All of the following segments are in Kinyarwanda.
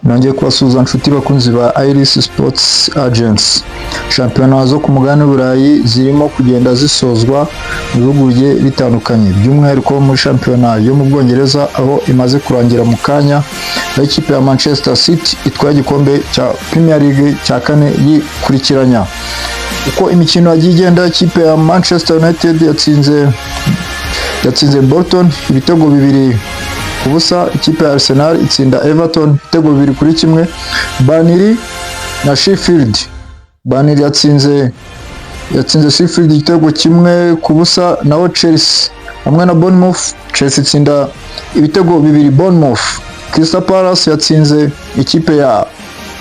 nongeye kubasuhuza inshuti bakunzi ba Iris Sports Agents. Shampiyona zo ku mugabane w'Uburayi zirimo kugenda zisozwa mu bihugu bigiye bitandukanye, by'umwihariko muri shampiyona yo mu Bwongereza aho imaze kurangira mu kanya, aho ikipe ya Manchester City itwaye igikombe cya Premier League cya kane yikurikiranya. Uko imikino yagiye igenda, ikipe ya Manchester United yatsinze Bolton ibitego 2-0. Ikipe ya Arsenal itsinda Everton ibitego 2-1. Burnley na Sheffield, Burnley yatsinze Sheffield igitego 1-0. naho Chelsea hamwe na Bournemouth, Chelsea itsinda ibitego 2 Bournemouth. Crystal Palace yatsinze ikipe ya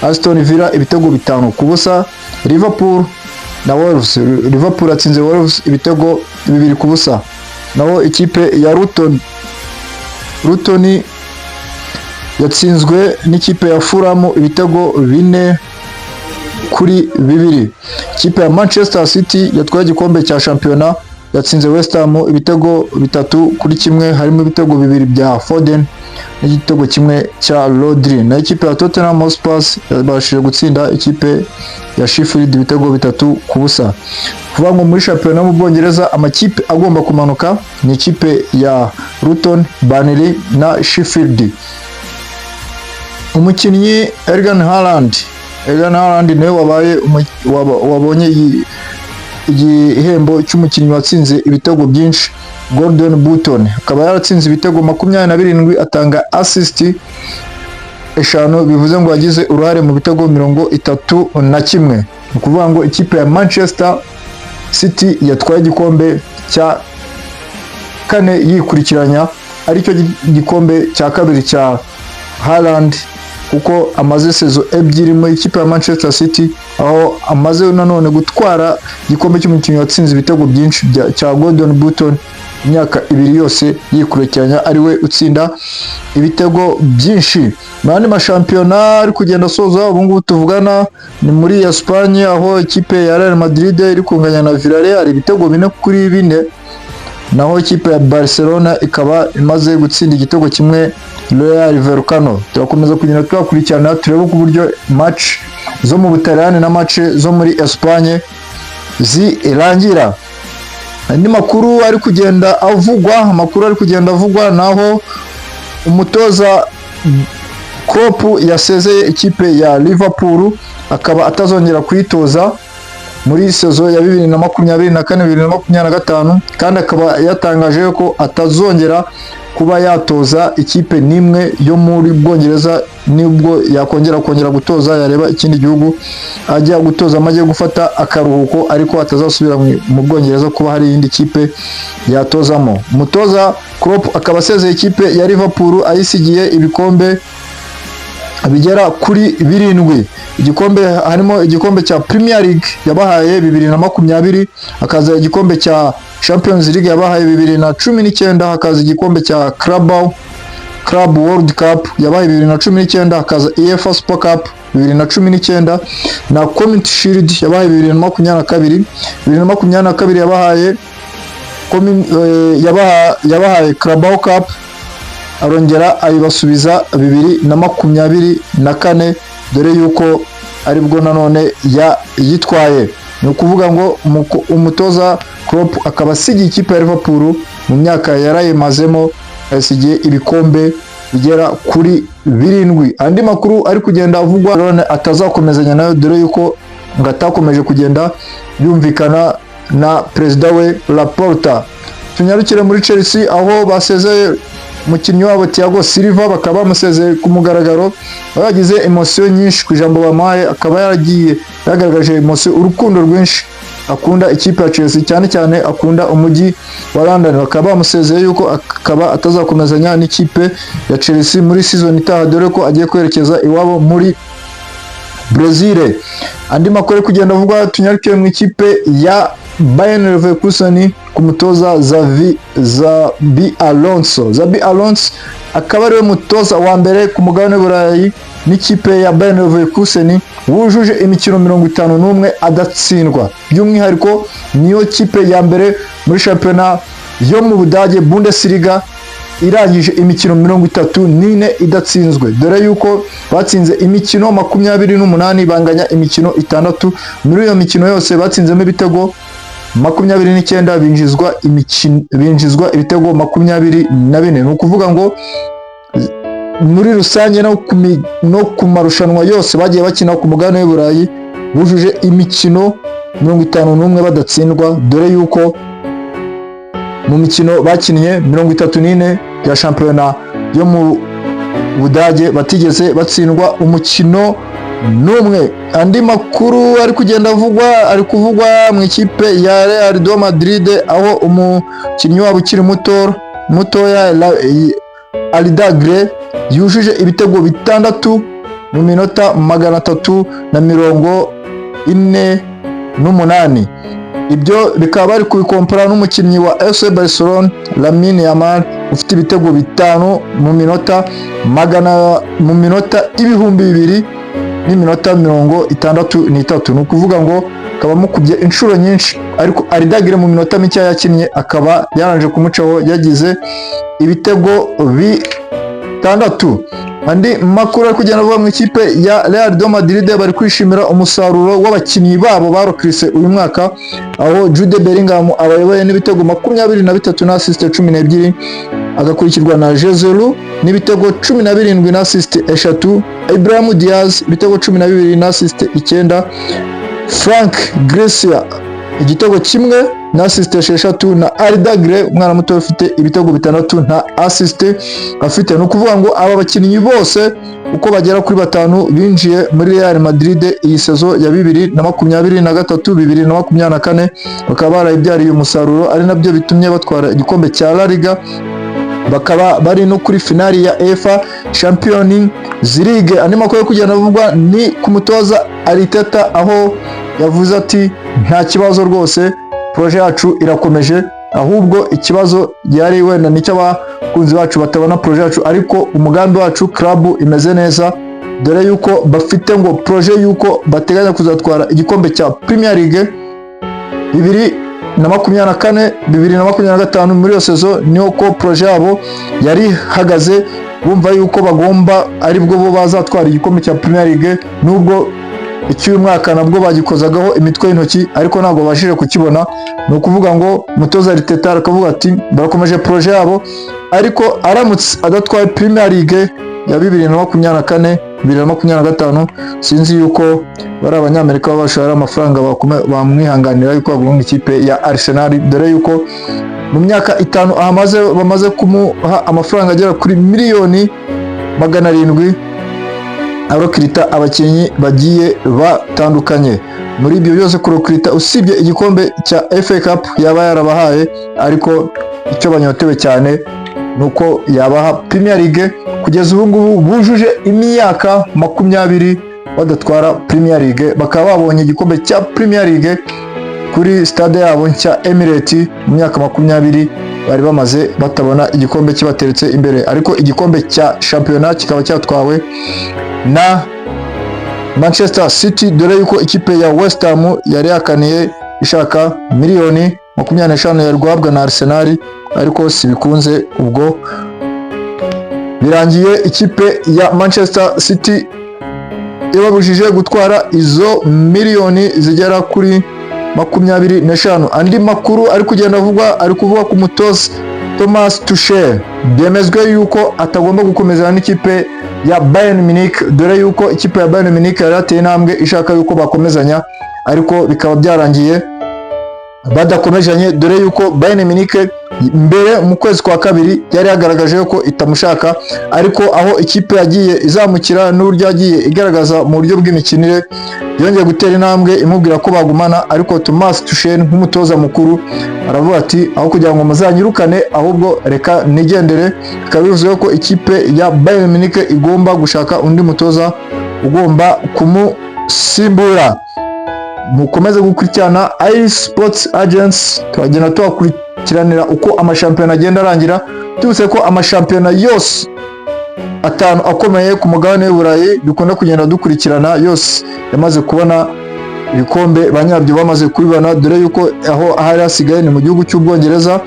Aston Villa ibitego 5-0. Liverpool na Wolves, Liverpool yatsinze Wolves ibitego 2-0. naho ikipe ya Luton yatsinzwe n'ikipe ya Fulham ibitego 4-2. Ikipe ya Manchester City yatwaye igikombe cya shampiyona yatsinze West Ham ibitego 3-1, harimo ibitego 2 bya Foden n'igitego 1 cya Rodri. Na ikipe ya Tottenham Hotspur yabashije gutsinda ikipe ya Sheffield ibitego 3-0. Kuvuga ngo muri shampiyona mu Bwongereza amakipe agomba kumanuka ni ikipe ya Luton, Burnley na Sheffield. Umukinnyi Erling Haaland niwe wabonye igihembo cy'umukinnyi watsinze ibitego byinshi, Golden Button. Akaba yaratsinze ibitego 27, atanga assist 5, bivuze ngo yagize uruhare mu bitego 31. Ni ukuvuga ngo ikipe ya Manchester City yatwaye igikombe cya kane yikurikiranya, aricyo gikombe cya kabiri cya Haaland, kuko amaze sezo 2 mu ikipe ya Manchester City, aho amaze nanone gutwara igikombe cy'umukinnyi watsinze ibitego byinshi cya Golden Button imyaka 2 yose yikurikiranya, ariwe utsinda ibitego byinshi. Mani mashampiyona ari kugenda soza ubu ngubu tuvugana ni muri Espagne, aho ikipe ya Real Madrid iri kunganya na Villarreal ibitego 4-4, naho ikipe ya Barcelona ikaba imaze gutsinda igitego 1 Rayo Vallecano. Turakomeza kugenda twakurikirana turebe ku buryo match zo mu Butaliyani na match zo muri Espagne zirangira. Andi makuru ari kugenda avugwa, naho umutoza Klopp yasezeye ikipe ya Liverpool, akaba atazongera kuyitoza muri sezo ya 2024-2025, kandi akaba yatangaje ko atazongera kuba yatoza ikipe nimwe yo muri Bwongereza, nibwo yakongera gutoza yareba ikindi gihugu ajya gutoza, amaze gufata akaruhuko, ariko atazasubira mu Bwongereza kuba hari indi kipe yatozamo. Umutoza Klopp akaba asezeye ikipe ya Liverpool ayisigiye ibikombe bigera kuri 7. Igikombe harimo igikombe cya Premier League yabahaye 2020, hakaza igikombe cya Champions League yabahaye 2019, hakaza igikombe cya Club World Cup yabahaye 2019, hakaza UEFA Super Cup 2019 na Community Shield yabahaye 2022. 2022 yabahaye Club Cup, arongera ayibasubiza 2024, dore yuko aribwo nanone yitwaye. Ni ukuvuga ngo umutoza Klopp akaba asigiye ikipe ya Liverpool mu myaka yarayimazemo, yasigiye ibikombe bigera kuri 7. Andi makuru ari kugenda avugwa, Ronaldo atazakomezanya nayo, dore yuko ngatakomeje kugenda yumvikana na perezida we Laporta. Tunyarukire muri Chelsea, aho basezeye umukinnyi wabo Thiago Silva, bakaba bamusezeye ku mugaragaro. Bagize emotion nyinshi ku ijambo bamuhaye, akaba yagaragaje emotion, urukundo rwinshi akunda ikipe ya Chelsea, cyane akunda umujyi wa London. Bakaba bamusezeye yuko akaba atazakomezanya n'ikipe ya Chelsea muri season itaha, dore ko agiye kwerekeza iwabo muri Brazil. Andi makuru kugenda avugwa, tunyarukiye mu ikipe ya Bayern Leverkusen ku mutoza Xabi Alonso. Xabi Alonso akaba ariwe mutoza wa mbere ku mugabane w'Uburayi n'ikipe ya Bayern Leverkusen wujuje imikino 51 adatsindwa, by'umwihariko niyo kipe ya mbere muri shampiyona yo mu Budage Bundesliga irangije imikino 34 idatsinzwe, dore yuko batsinze imikino 28 banganya imikino 6. Muri iyo mikino yose batsinzemo ibitego 29, binjizwa ibitego 24. Ni ukuvuga ngo muri rusange no ku marushanwa yose bagiye bakina ku mugabane w'i Burayi bujuje imikino 51 badatsindwa, dore yuko mu mikino bakinnye 34 ya shampiyona yo mu Budage batigeze batsindwa umukino n'umwe. Andi makuru ari kuvugwa mu ikipe ya Real de Madrid, aho umukinnyi wabo ukiri mutoya Arda Güler yujuje ibitego 6 mu minota 348. Ibyo bikaba bari kubikompara n'umukinnyi wa FC Barcelona Lamine Yamal ufite ibitego 5 mu minota 2000 n'iminota 63. Ni ukuvuga ngo akaba mukubye inshuro nyinshi, ariko Arda Güler mu minota mike yakinnye akaba yaranje kumucaho yagize ibitego 6. Andi makuru ari kugenda avuga mu ikipe ya Real de Madrid, bari kwishimira umusaruro w'abakinnyi babo barokrise uyu mwaka, aho Jude Bellingham abayoboye n'ibitego 23 na assist 12, agakurikirwa na Jezelu n'ibitego 17 na assist 3, Ibrahim Diaz ibitego 12 na assist 9, Frank Garcia igitego 1 na assist 6, na Arda Güler umwana muto ufite ibitego 6 nta assist afite. Ni ukuvuga ngo aba bakinnyi bose uko bagera kuri 5 binjiye muri Real Madrid iyi sezo ya 2023-2024, bakaba barayibyariye umusaruro, ari nabyo bitumye batwara igikombe cya La Liga, bakaba bari no kuri finali ya UEFA Champions League. Andi makuru yo kugenda avugwa ni ku mutoza Arteta, aho yavuze ati nta kibazo rwose, proje yacu irakomeje, ahubwo ikibazo yari wenda nicyo abakunzi bacu batabona proje yacu, ariko umugambi wacu club imeze neza, dore yuko bafite ngo proje yuko bateganya kuzatwara igikombe cya Premier League 2024-2025. Muri iyo sezo niho ko proje yabo yari hagaze, bumva yuko bagomba aribwo bo bazatwara igikombe cya Premier League, nubwo icyuyu mwaka nabwo bagikozagaho imitwe y'intoki, ariko ntabwo bashije kukibona. Ni ukuvuga ngo mutoza Arteta akavuga ati barakomeje proje yabo, ariko aramutse adatwaye Premier League ya 2024-2025, sinzi yuko bari abanyamerika babashara amafaranga bamwihanganira yuko bagomba ikipe ya Arsenal, dore yuko mu myaka 5 bamaze kumuha amafaranga agera kuri miliyoni 700 arokirita abakinnyi bagiye batandukanye. Muri ibyo byose kurokirita usibye igikombe cya FA Cup yaba yarabahaye, ariko icyo banyotewe cyane nuko yabaha Premier League. Kugeza ubu ngubu bujuje imyaka 20 badatwara Premier League, bakaba babonye igikombe cya Premier League kuri stade yabo nshya Emirates. Mu myaka 20 bari bamaze batabona igikombe kibateretse imbere, ariko igikombe cya shampiyona kikaba cyatwawe na Manchester City, dore yuko ikipe ya West Ham yari yakaniye ishaka miliyoni 25 yari guhabwa na Arsenal, ariko sibikunze, ubwo birangiye ikipe ya Manchester City yababujije gutwara izo miliyoni zigera kuri 25. Andi makuru ari kugenda kuvuga ku mutoza Thomas Tuchel, byemezwe yuko atagomba gukomezana n'ikipe ya Bayern Munich, dore yuko ikipe ya Bayern Munich yari yateye intambwe ishaka yuko bakomezanya, ariko bikaba byarangiye badakomejanye, dore yuko Bayern Munich mbere mu kwezi kwa kabiri yari yagaragaje ko itamushaka, ariko aho ikipe yagiye izamukira n'uburyo yagiye igaragaza mu buryo bw'imikinire, yongeye gutera intambwe imubwira ko bagumana. Ariko Thomas Tuchel nk'umutoza mukuru aravuga ati aho kugira ngo muzanyirukane, ahubwo reka nigendere. Bikaba bivuze ko ikipe ya Bayern Munich igomba gushaka undi mutoza ugomba kumusimbura. Mukomeze gukurikirana Irish Sports Agents, twagenda twakurikiranira uko amashampiyona agenda arangira, tubuse ko amashampiyona yose 5 akomeye ku mugabane w'Uburayi dukunda kugenda dukurikirana yose yamaze kubona ibikombe, banyabyo bamaze kubibona, dore yuko aho ahari hasigaye ni mu gihugu cy'Ubwongereza.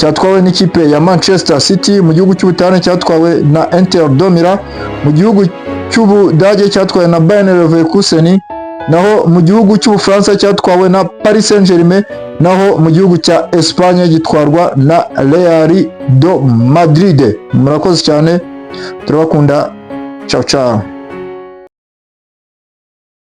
cyatwawe n'ikipe ya Manchester City. Mu gihugu cy'Ubutaliyani cyatwawe na Inter de Milan. Mu gihugu cy'Ubudage cyatwawe na Bayer Leverkusen. Naho mu gihugu cy'Ubufaransa cyatwawe na Paris Saint-Germain. Naho mu gihugu cya Espagne gitwarwa na Real de Madrid. Murakoze cyane, turabakunda. Ciao ciao.